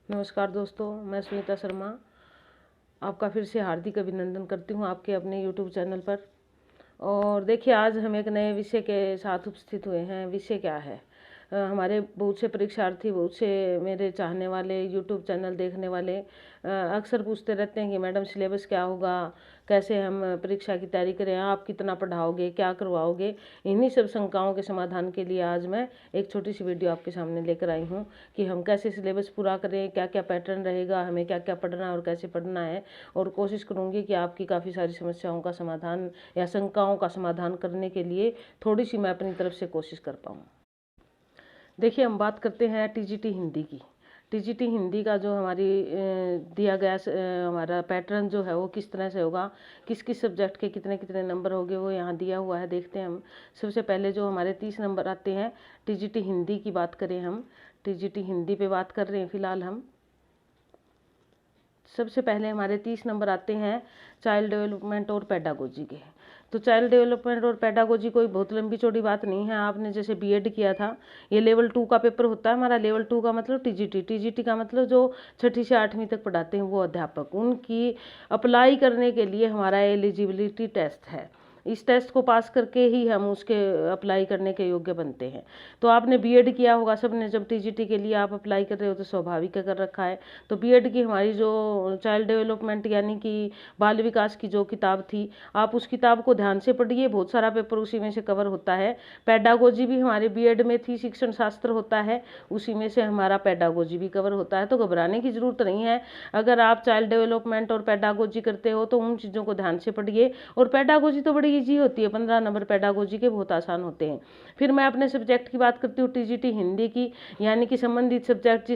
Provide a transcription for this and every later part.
नमस्कार दोस्तों, मैं सुनीता शर्मा आपका फिर से हार्दिक अभिनंदन करती हूँ आपके अपने यूट्यूब चैनल पर। और देखिए, आज हम एक नए विषय के साथ उपस्थित हुए हैं। विषय क्या है? हमारे बहुत से परीक्षार्थी, बहुत से मेरे चाहने वाले, यूट्यूब चैनल देखने वाले अक्सर पूछते रहते हैं कि मैडम सिलेबस क्या होगा, कैसे हम परीक्षा की तैयारी करें, आप कितना पढ़ाओगे, क्या करवाओगे। इन्हीं सब शंकाओं के समाधान के लिए आज मैं एक छोटी सी वीडियो आपके सामने लेकर आई हूँ कि हम कैसे सिलेबस पूरा करें, क्या क्या पैटर्न रहेगा, हमें क्या क्या पढ़ना है और कैसे पढ़ना है। और कोशिश करूँगी कि आपकी काफ़ी सारी समस्याओं का समाधान या शंकाओं का समाधान करने के लिए थोड़ी सी मैं अपनी तरफ से कोशिश कर पाऊँ। देखिए, हम बात करते हैं टीजीटी हिंदी की। टीजीटी हिंदी का जो हमारी दिया गया हमारा पैटर्न जो है वो किस तरह से होगा, किस किस सब्जेक्ट के कितने कितने नंबर होंगे, वो यहाँ दिया हुआ है। देखते हैं हम। सबसे पहले जो हमारे 30 नंबर आते हैं टीजीटी हिंदी की बात करें, हम टीजीटी हिंदी पे बात कर रहे हैं फिलहाल हम। सबसे पहले हमारे 30 नंबर आते हैं चाइल्ड डेवलपमेंट और पेडागोजी के। तो चाइल्ड डेवलपमेंट और पेडागोजी कोई बहुत लंबी चौड़ी बात नहीं है। आपने जैसे बीएड किया था, ये लेवल 2 का पेपर होता है हमारा। लेवल 2 का मतलब टीजीटी, टीजीटी का मतलब जो 6ठी से 8वीं तक पढ़ाते हैं वो अध्यापक, उनकी अप्लाई करने के लिए हमारा एलिजिबिलिटी टेस्ट है। इस टेस्ट को पास करके ही हम उसके अप्लाई करने के योग्य बनते हैं। तो आपने बीएड किया होगा सबने, जब टीजीटी के लिए आप अप्लाई कर रहे हो तो स्वाभाविक कर रखा है। तो बीएड की हमारी जो चाइल्ड डेवलपमेंट यानी कि बाल विकास की जो किताब थी, आप उस किताब को ध्यान से पढ़िए, बहुत सारा पेपर उसी में से कवर होता है। पेडागोजी भी हमारे बीएड में थी, शिक्षण शास्त्र होता है, उसी में से हमारा पेडागोजी भी कवर होता है। तो घबराने की जरूरत नहीं है। अगर आप चाइल्ड डेवलपमेंट और पेडागोजी करते हो तो उन चीज़ों को ध्यान से पढ़िए। और पेडागोजी तो बड़ी ईजी होती है, 15 नंबर पेडागोजी के बहुत आसान होते हैं। फिर मैं अपने सब्जेक्ट की बात करती हूँ टीजीटी हिंदी की, यानी कि संबंधित सब्जेक्ट,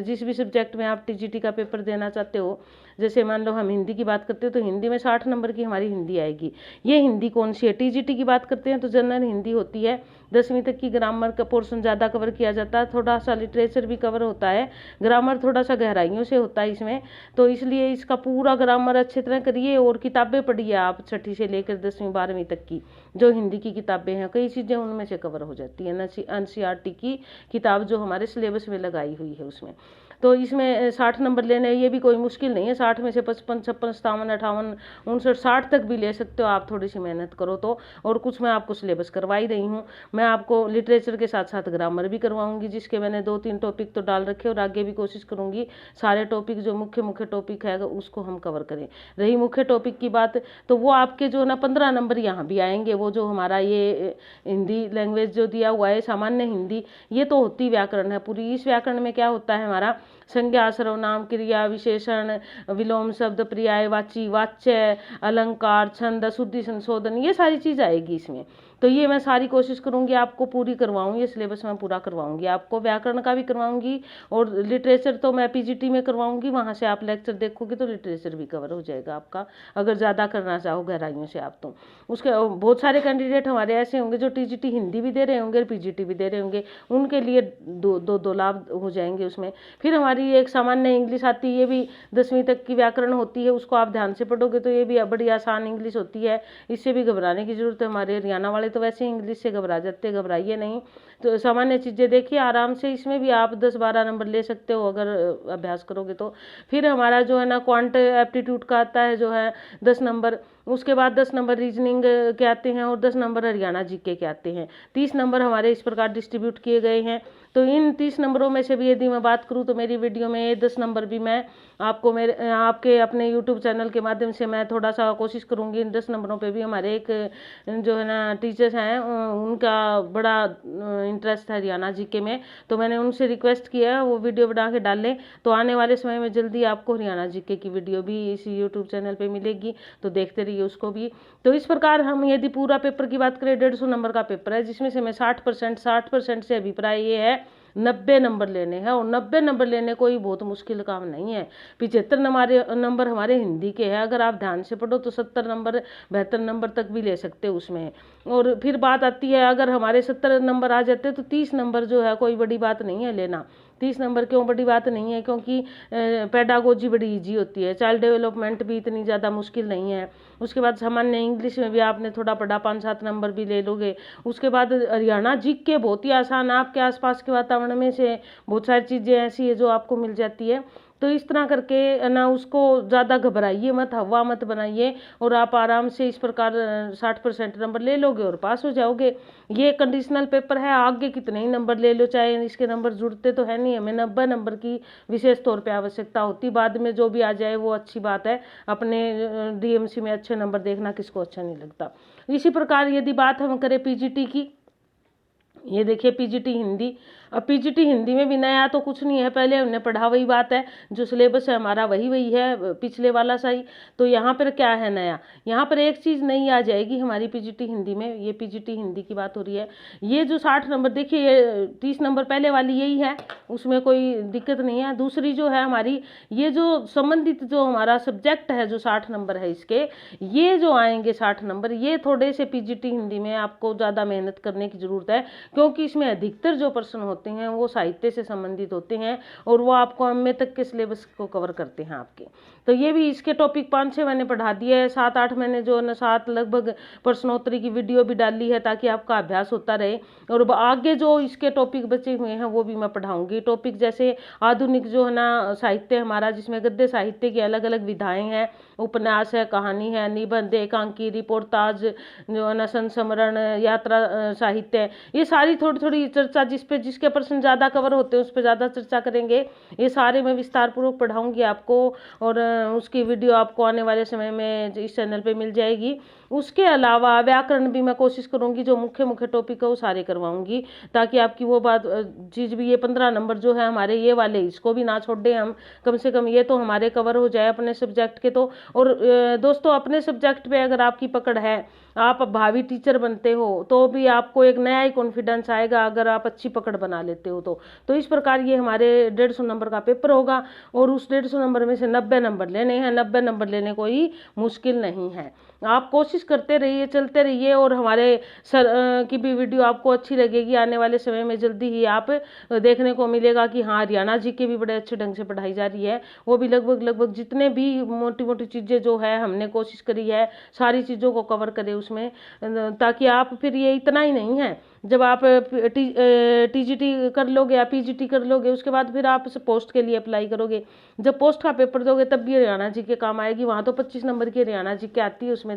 जिस भी सब्जेक्ट में आप टीजीटी का पेपर देना चाहते हो। जैसे मान लो हम हिंदी की बात करते हो तो हिंदी में 60 नंबर की हमारी हिंदी आएगी। ये हिंदी कौन सी है? टीजीटी की बात करते हैं तो जनरल हिंदी होती है। 10वीं तक की ग्रामर का पोर्शन ज़्यादा कवर किया जाता है, थोड़ा सा लिटरेचर भी कवर होता है, ग्रामर थोड़ा सा गहराइयों से होता है इसमें। तो इसलिए इसका पूरा ग्रामर अच्छी तरह करिए और किताबें पढ़िए आप 6ठी से लेकर 10वीं 12वीं तक की जो हिंदी की किताबें हैं, कई चीज़ें उनमें से कवर हो जाती है। एनसीईआरटी की किताब जो हमारे सिलेबस में लगाई हुई है उसमें। तो इसमें 60 नंबर लेने, ये भी कोई मुश्किल नहीं है। 60 में से 55, 56, 57, 58, 59, 60 तक भी ले सकते हो आप, थोड़ी सी मेहनत करो तो। और कुछ मैं आपको सिलेबस करवा ही रही हूँ। मैं आपको लिटरेचर के साथ साथ ग्रामर भी करवाऊंगी, जिसके मैंने 2-3 टॉपिक तो डाल रखे और आगे भी कोशिश करूंगी सारे टॉपिक जो मुख्य मुख्य टॉपिक है उसको हम कवर करें। रही मुख्य टॉपिक की बात, तो वो आपके जो ना 15 नंबर यहाँ भी आएंगे। वो जो हमारा ये हिंदी लैंग्वेज जो दिया हुआ है सामान्य हिंदी, ये तो होती व्याकरण है पूरी। इस व्याकरण में क्या होता है हमारा? संज्ञा, सर्वनाम, क्रिया, विशेषण, विलोम शब्द, पर्याय वाची, वाच्य, अलंकार, छंद, शुद्धि, संशोधन, ये सारी चीज आएगी इसमें। तो ये मैं सारी कोशिश करूंगी आपको पूरी करवाऊँ, ये सिलेबस मैं पूरा करवाऊंगी आपको। व्याकरण का भी करवाऊंगी और लिटरेचर तो मैं पीजीटी में करवाऊंगी, वहां से आप लेक्चर देखोगे तो लिटरेचर भी कवर हो जाएगा आपका, अगर ज़्यादा करना चाहो गहराइयों से आप तो। उसके बहुत सारे कैंडिडेट हमारे ऐसे होंगे जो टीजीटी हिंदी भी दे रहे होंगे और पीजीटी भी दे रहे होंगे, उनके लिए दो लाभ हो जाएंगे उसमें। फिर हमारी एक सामान्य इंग्लिश आती है, ये भी 10वीं तक की व्याकरण होती है, उसको आप ध्यान से पढ़ोगे तो ये भी बड़ी आसान इंग्लिश होती है, इससे भी घबराने की जरूरत है। हमारे हरियाणा वाले तो वैसे इंग्लिश से घबरा जाते, घबराइए नहीं। तो सामान्य चीज़ें देखिए आराम से, इसमें भी आप 10-12 नंबर ले सकते हो अगर अभ्यास करोगे तो। फिर हमारा जो है ना क्वांट एप्टीट्यूड का आता है जो है 10 नंबर। उसके बाद 10 नंबर रीजनिंग के आते हैं और 10 नंबर हरियाणा जीके के आते हैं। 30 नंबर हमारे इस प्रकार डिस्ट्रीब्यूट किए गए हैं। तो इन 30 नंबरों में से भी यदि मैं बात करूं तो मेरी वीडियो में ये 10 नंबर भी मैं आपको आपके अपने यूट्यूब चैनल के माध्यम से मैं थोड़ा सा कोशिश करूंगी। इन 10 नंबरों पे भी हमारे एक जो है ना टीचर्स हैं, उनका बड़ा इंटरेस्ट है हरियाणा जीके में, तो मैंने उनसे रिक्वेस्ट किया वो वीडियो बना के डाल लें। तो आने वाले समय में जल्दी आपको हरियाणा जीके की वीडियो भी इसी यूट्यूब चैनल पर मिलेगी, तो देखते रहिए उसको भी। तो इस प्रकार हम यदि पूरा पेपर की बात करें, 150 नंबर का पेपर है, जिसमें से मैं 60% से अभिप्राय ये है 90 नंबर लेने हैं। और 90 नंबर लेने कोई बहुत मुश्किल काम नहीं है। 75 नंबर हमारे हिंदी के हैं, अगर आप ध्यान से पढ़ो तो 70 नंबर 72 नंबर तक भी ले सकते हो उसमें। और फिर बात आती है, अगर हमारे 70 नंबर आ जाते तो 30 नंबर जो है कोई बड़ी बात नहीं है लेना। 30 नंबर क्यों बड़ी बात नहीं है, क्योंकि पेडागोजी बड़ी इजी होती है, चाइल्ड डेवलपमेंट भी इतनी ज़्यादा मुश्किल नहीं है। उसके बाद सामान्य इंग्लिश में भी आपने थोड़ा पढ़ा, 5-7 नंबर भी ले लोगे। उसके बाद हरियाणा जीके बहुत ही आसान, आपके आसपास के वातावरण में से बहुत सारी चीज़ें ऐसी है जो आपको मिल जाती है। तो इस तरह करके ना उसको ज़्यादा घबराइए मत, हवा मत बनाइए, और आप आराम से इस प्रकार 60% नंबर ले लोगे और पास हो जाओगे। ये कंडीशनल पेपर है, आगे कितने ही नंबर ले लो, चाहे इसके नंबर जुड़ते तो है नहीं, हमें 90 नंबर की विशेष तौर पे आवश्यकता होती, बाद में जो भी आ जाए वो अच्छी बात है। अपने डीएमसी में अच्छे नंबर देखना किसको अच्छा नहीं लगता। इसी प्रकार यदि बात हम करें पीजीटी की, ये देखिए पीजीटी हिंदी। अब पीजीटी हिंदी में भी नया तो कुछ नहीं है, पहले हमने पढ़ा वही बात है, जो सिलेबस है हमारा वही है, पिछले वाला सा ही। तो यहाँ पर क्या है नया, यहाँ पर एक चीज़ नई आ जाएगी हमारी पीजीटी हिंदी में। ये पीजीटी हिंदी की बात हो रही है। ये जो 60 नंबर देखिए, ये 30 नंबर पहले वाली यही है, उसमें कोई दिक्कत नहीं है। दूसरी जो है हमारी, ये जो संबंधित जो हमारा सब्जेक्ट है, जो 60 नंबर है इसके, ये जो आएंगे 60 नंबर, ये थोड़े से पीजीटी हिंदी में आपको ज़्यादा मेहनत करने की ज़रूरत है, क्योंकि इसमें अधिकतर जो प्रश्न होते हैं वो साहित्य से संबंधित होते हैं, और वो आपको एमए तक के सिलेबस को कवर करते हैं आपके। तो ये भी इसके टॉपिक 5-6 मैंने पढ़ा दिए है, 7-8 मैंने जो न 7 लगभग प्रश्नोत्तरी की वीडियो भी डाली है, ताकि आपका अभ्यास होता रहे। और आगे जो इसके टॉपिक बचे हुए हैं वो भी मैं पढ़ाऊंगी। टॉपिक जैसे आधुनिक जो है ना साहित्य हमारा, जिसमें गद्य साहित्य की अलग अलग विधाएं हैं, उपन्यास है, कहानी है, निबंध, एकांकी, रिपोर्टाज, जो है ना संस्मरण, यात्रा साहित्य, ये सारी थोड़ी थोड़ी चर्चा, जिसके प्रश्न ज़्यादा कवर होते हैं उस पर ज़्यादा चर्चा करेंगे। ये सारे मैं विस्तार पूर्वक पढ़ाऊंगी आपको, और उसकी वीडियो आपको आने वाले समय में इस चैनल पे मिल जाएगी। उसके अलावा व्याकरण भी मैं कोशिश करूंगी, जो मुख्य मुख्य टॉपिक है वो सारे करवाऊंगी, ताकि आपकी वो बात चीज़ भी, ये 15 नंबर जो है हमारे ये वाले, इसको भी ना छोड़ दें हम, कम से कम ये तो हमारे कवर हो जाए अपने सब्जेक्ट के। तो और दोस्तों, अपने सब्जेक्ट पे अगर आपकी पकड़ है, आप भावी टीचर बनते हो, तो भी आपको एक नया ही कॉन्फिडेंस आएगा, अगर आप अच्छी पकड़ बना लेते हो तो इस प्रकार ये हमारे 150 नंबर का पेपर होगा, और उस 150 नंबर में से 90 नंबर लेने हैं। 90 नंबर लेने कोई मुश्किल नहीं है। आप कोशिश करते रहिए, चलते रहिए, और हमारे सर की भी वीडियो आपको अच्छी लगेगी। आने वाले समय में जल्दी ही आप देखने को मिलेगा कि हाँ, हरियाणा जी के भी बड़े अच्छे ढंग से पढ़ाई जा रही है। वो भी लगभग जितने भी मोटी मोटी चीज़ें जो है हमने कोशिश करी है सारी चीज़ों को कवर करें उसमें, ताकि आप फिर ये इतना ही नहीं है, जब आप टीजीटी कर लोगे या पीजीटी कर लोगे, उसके बाद फिर आप पोस्ट के लिए अप्लाई करोगे। जब पोस्ट का पेपर दोगे तब भी हरियाणा जी के काम आएगी। वहाँ तो 25 नंबर की हरियाणा जी के आती है उसमें,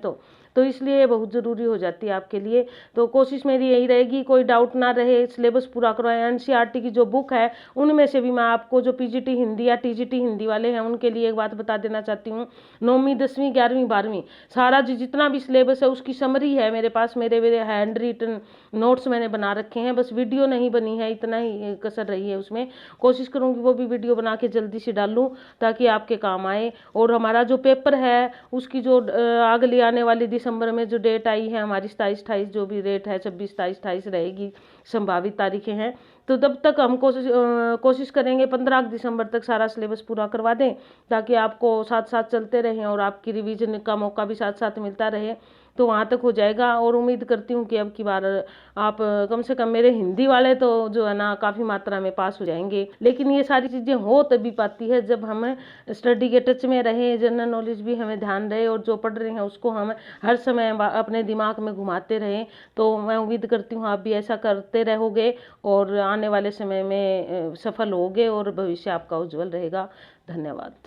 तो इसलिए बहुत ज़रूरी हो जाती है आपके लिए। तो कोशिश मेरी यही रहेगी, कोई डाउट ना रहे, सिलेबस पूरा करवाएं। एनसीईआरटी की जो बुक है उनमें से भी मैं आपको, जो पीजीटी हिंदी या टीजीटी हिंदी वाले हैं उनके लिए एक बात बता देना चाहती हूँ, 9वीं 10वीं 11वीं 12वीं सारा जितना भी सिलेबस है उसकी समरी है मेरे पास, मेरे हैंड रिटन नोट्स मैंने बना रखे हैं। बस वीडियो नहीं बनी है, इतना ही कसर रही है उसमें। कोशिश करूँगी वो भी वीडियो बना के जल्दी से डालूँ, ताकि आपके काम आए। और हमारा जो पेपर है उसकी जो अगली आने वाली दिसंबर में जो डेट आई है हमारी, 27-28 जो भी डेट है, 26-27-28 रहेगी, संभावित तारीखें हैं। तो तब तक हम कोशिश करेंगे 15 दिसंबर तक सारा सिलेबस पूरा करवा दें, ताकि आपको साथ साथ चलते रहें और आपकी रिवीजन का मौका भी साथ साथ मिलता रहे। तो वहाँ तक हो जाएगा, और उम्मीद करती हूँ कि अब की बार आप कम से कम मेरे हिंदी वाले तो जो है ना काफ़ी मात्रा में पास हो जाएंगे। लेकिन ये सारी चीज़ें हो तभी पाती है जब हम स्टडी के टच में रहें, जनरल नॉलेज भी हमें ध्यान रहे, और जो पढ़ रहे हैं उसको हम हर समय अपने दिमाग में घुमाते रहें। तो मैं उम्मीद करती हूँ आप भी ऐसा करते रहोगे, और आने वाले समय में सफल होगे, और भविष्य आपका उज्जवल रहेगा। धन्यवाद।